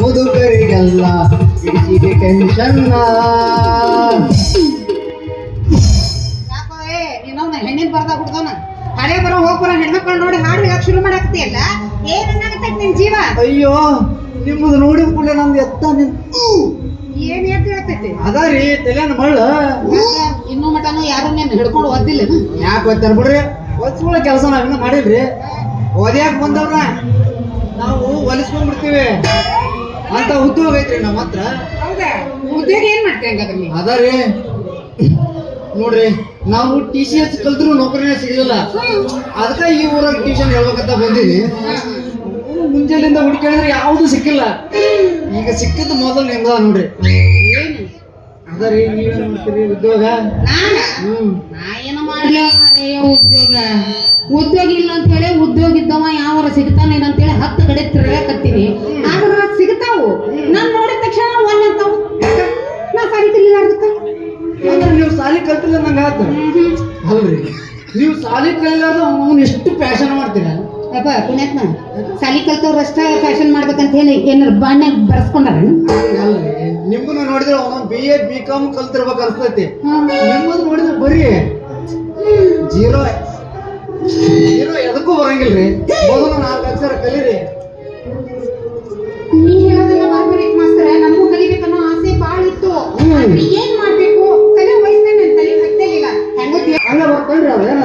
ಮುದುಕರಿಗೆಲ್ಲ ಇಡಿಸಿಗೆ tension. ಹೆಣ್ಣಿನ ಬರ್ದಾಗ ಹುಡ್ದವನ ಹಳೆ ಬರೋ ಹೋಗ್ಬರ ಹೆಣ್ಮಕ್ಳು ನೋಡಿ ಹಾಡು ಹೇಳಕ್ ಶುರು ಮಾಡಾಕ್ತಿಯಲ್ಲ ಏನಾಗತ್ತೆ ನಿನ್ ಜೀವ? ಅಯ್ಯೋ ನಿಮ್ಮದು ನೋಡಿದ ಕೂಡಲೇ ನಮ್ದು ಎತ್ತ ನಿಂತು ಏನ್ ಎದ್ದು ಹೇಳ್ತೈತಿ ಅದ ರೀ ತಲೆನ ಮಳ್ಳ. ಇನ್ನೂ ಮಟನು ಯಾರು ನೀನ್ ಹಿಡ್ಕೊಂಡು ಓದಿಲ್ಲ ಯಾಕೆ ಓದ್ತಾರ ಬಿಡ್ರಿ, ಓದಿಸ್ಕೊಳ್ಳೋ ಕೆಲಸ ನಾವಿನ್ನ ಮಾಡಿದ್ರಿ. ಓದ್ಯಾಕೆ ಬಂದವ್ರ ನಾವು ಹೊಲಿಸ್ಕೊಂಡ್ಬಿಡ್ತೀವಿ ಅಂತ ಉದ್ಯೋಗ ಐತ್ರಿ ನಮ್ಮ ಹತ್ರ. ಹೌದಾ? ಉದ್ಯೋಗ ಏನ್ ಮಾಡ್ತೀವಿ ಹಂಗಾದ್ರೆ? ಅದ ರೀ ನೋಡ್ರಿ, ನಾವು TCS ಕಲ್ತ್ರು ನೌಕರಿನೇ ಸಿಗಲಿಲ್ಲ. ಅದಕ್ಕೆ ಈ ಊರಾಗ ಟ್ಯೂಷನ್ ಹೇಳ್ಬೇಕಂತ ಬಂದೀನಿ. ಮುಂಜಾನೆಯಿಂದ ಹುಡುಕಿದ್ರೆ ಯಾವುದು ಸಿಕ್ಕಿಲ್ಲ. ಈಗ ಸಿಕ್ಕಿದ್ದು ಮೊದಲು ನಿಮ್ದ ನೋಡ್ರಿ. ಅದ ರೀ ನೀವೇನ್ ಮಾಡ್ತೀರಿ ಉದ್ಯೋಗ? ನಾ ಏನು ಮಾಡ್ಲಿ ಉದ್ಯೋಗ? ಉದ್ಯೋಗ ಇಲ್ಲ ಅಂತ ಹೇಳಿ ಉದ್ಯೋಗ ಇದ್ದವ ಯಾವಾರ ಸಿಗ್ತಾನೇನ ಅಂತ ಹೇಳಿ 10 ಕಡೆ ತಿರ್ಗಾಕತ್ತೀನಿ. ಆದ್ರೆ ಸಿಗ್ತಾವು. ನಾನ್ ನೋಡಿದ ತಕ್ಷಣ ಒಳ್ಳೆ ಅಂತಾವು. ನಾ ಸಾಲಿ ಕಲಿಲಾರ್ದಕ್ಕ ಅಂದ್ರೆ ನೀವು ಸಾಲಿ ಕಲ್ತಿಲ್ಲ ನಂಗೆ ಆತ ಅಲ್ರಿ. ನೀವು ಸಾಲಿ ಕಲಿಲಾರ್ದ ಅವ್ನು ಎಷ್ಟು ಪ್ಯಾಷನ್ ಮಾಡ್ತೀರ? ಅಪ್ಪ ಪುಣ್ಯಾತ್ಮ, ಸಾಲಿ ಕಲ್ತವ್ರು ಅಷ್ಟ ಫ್ಯಾಷನ್ ಮಾಡ್ಬೇಕಂತ ಹೇಳಿ ಏನಾರು ಬಾಣ್ಯ ಬರೆಸ್ಕೊಂಡಾರ? ಅಲ್ರಿ, ನಿಮ್ಮನ್ನ ನೋಡಿದ್ರೆ ಅವನು BA BCom ಕಲ್ತಿರ್ಬೇಕು ಅನ್ಸ್ತೈತಿ. ನಿಮ್ಮದು ನೋಡಿದ್ರೆ ಬರೀ ಜೀರೋ ಎದಕ್ಕೂ ಬರಂಗಿಲ್ರಿ. ಮೊದಲು 4 ಅಕ್ಷರ ಕಲೀರಿ. ನೀ ಹೇಳೋದೆಲ್ಲ ಬರಬರಿ ಮಾಸ್ತರ. ನನಗೂ ಕಲಿಬೇಕನ್ನೋ ಆಸೆ ಭಾಳ ಇತ್ತು. ಏನ್ ಮಾಡ್ಬೇಕು ಕಲಿಯೋ ವಯಸ್ಸಿನ ನನ್ನ ತಲೆ ಹತ್ತಲಿಲ್ಲ. ಹಂಗ ಬರ್ಕೊಂಡ್ರಿ ಅವ್ರು ಏನ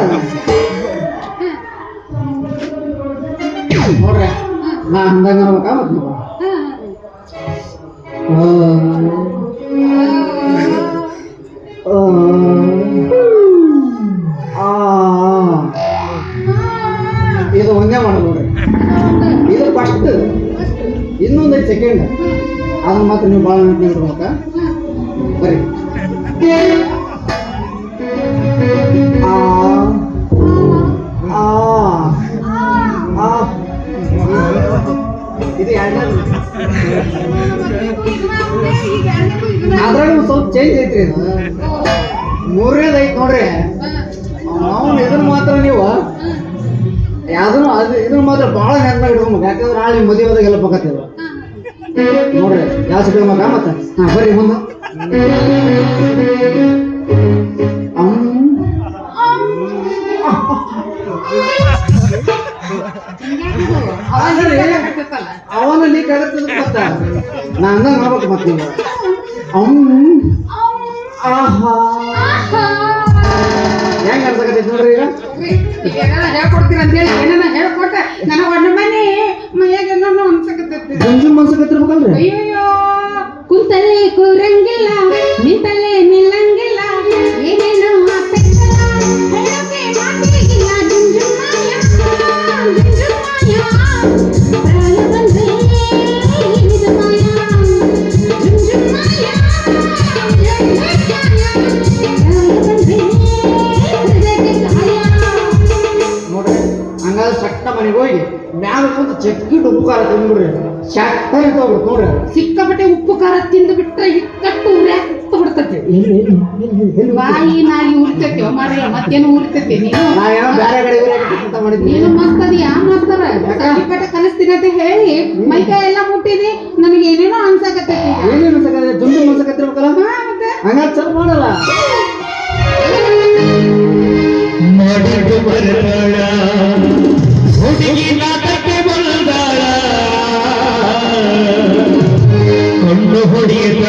ನೋಡ್ರಿ, ನಾ ಹಂಗಂಗ ಅನ್ಬೇಕಾ ಮತ್ ನೀವು ಇದು ಒಂದೇ ಮಾಡೋದು ನೋಡ್ರಿ. ಇದು ಫಸ್ಟ್, ಇನ್ನೊಂದು 5 ಸೆಕೆಂಡ್. ಅದನ್ನ ಮಾತ್ರ ನೀವು ಭಾಳ ನೆನಪು ಇಡ್ಬೇಕಾ? ಬರೀ ಇದು ಅದ್ರಾಗ ಸ್ವಲ್ಪ ಚೇಂಜ್ ಐತ್ರಿ. ಇದು 3ನೇದು ಐತಿ ನೋಡ್ರಿ. ನಾವು ಇದನ್ನ ಮಾತ್ರ ನೀವು ಯಾವ್ದನ್ನು ಅದು ಇದನ್ನ ಮಾತ್ರ ಭಾಳ ನೆನಪಾಗಿ ಇಟ್ಕೊಬೇಕು. ಯಾಕಂದ್ರೆ ನಾಳೆ ಮದುವೆ ಹೋದಾಗ ಎಲ್ಲ ಪಕ್ಕತ್ತಿಲ್ಲ ನೋಡ್ರಿ. ಜಾಸ್ತಿ ಇಟ್ಕೊಬೇಕ ಮತ್ತೆ. ಬರ್ರಿ ಮುಂದೆ. ಅವನ ಲೀಕ್ ಆಗತ್ತದ ಮತ್ತ ನಾ ಅಂದಂಗ ಮಾಡ್ಬೇಕು ಮತ್ತೆ ನೀವು. ಹೆಂಗ ಅರ್ಸಕತ್ತೈತಿ ನೋಡ್ರಿ. ಈಗ ಹೇಳ್ಕೊಡ್ತೀರ ಅಂತ ಹೇಳಿ ಏನ ಹೇಳ್ಕೊಟ್ಟ ನನ್ನ ಒಣ್ಣ ಮನೆ ಮೈಯಾಗ ಅನ್ಸಕತ್ತೈತಿ. ಜುಮ್ ಅನ್ಸಕತ್ತಿರ್ಬೇಕಲ್ರಿ. ಅಯ್ಯೋ ಕುಂತಲ್ಲೇ ಕೂರಂಗಿಲ್ಲ, ನಿಂತಲ್ಲೇ ನಿಲ್ಲಂಗಿಲ್ಲ, ಏನೇನೋ ಆಗ್ತೈತಲ್ಲ, ಹೇಳೋಕೆ ಮಾತಿಗಿಲ್ಲ. ಜುಂಜುಮಾಯ ಜುಂಜುಮಾಯ ಪ್ರಾಯ ಬಂದ್ರೆ ಇದು ಮಾಯ. ಜುಂಜುಮಾಯ ನೋಡ್ರಿ, ಹಂಗಾದ್ರೆ ಸಟ್ಟ ಮನೆಗೆ ಹೋಗಿ ಮ್ಯಾಲ ಕುಂತು ಚಕ್ಕಿಟ್ಟು ಉಪ್ಪು ಖಾರ ತಿಂದ್ಬಿಡ್ರಿ. ಶಟ್ಟ ಇರ್ತವ್ರಿ ನೋಡ್ರಿ. ಸಿಕ್ಕಾಪಟ್ಟೆ ಉಪ್ಪು ಖಾರ ತಿಂದು ಬಿಟ್ರೆ ಹಿಕ್ಕಟ್ಟು ಬಿಡ್ತೈತಿ. ಬಾಯಿ ನಾಯಿ ಉರಿತೈತಿ ಮಾರ್ರೆ, ಮತ್ತೇನು ಉರಿತೈತಿ? ನೀನು ನಾವೇನೋ ಬೇರೆ ಕಡೆ ಅಂತ ಮಾಡಿದ್ವಿ. ನೀನು ಮಸ್ತ್ ಅದಿಯಾ ಮಾಸ್ತರ? ಸಿಕ್ಕಾಪಟ್ಟೆ ಕಲಿಸ್ತೀನಿ ಅಂತ ಹೇಳಿ ಮೈಕೈ ಎಲ್ಲ ಮುಟ್ಟಿದಿ, ನನಗೆ ಏನೇನೋ ಅನ್ಸಾಕತ್ತೈತಿ. ಏನೇನು ಅನ್ಸಕತ್ತೆ? ಜುಂಡು ಅನ್ಸಕತ್ತಿರ್ಬೇಕಲ್ಲ. ಮತ್ತೆ ಹಂಗಾರೆ ಚಲೋ ಮಾಡಲ್ಲ. ಮಾಡಿದ್ದು ಬರಬೇಡ ಹುಡುಗಿ ನಾಟಕ್ಕೆ ಬಂದಾಳ ಕೊಂಡು ಹೊಡೆಯದ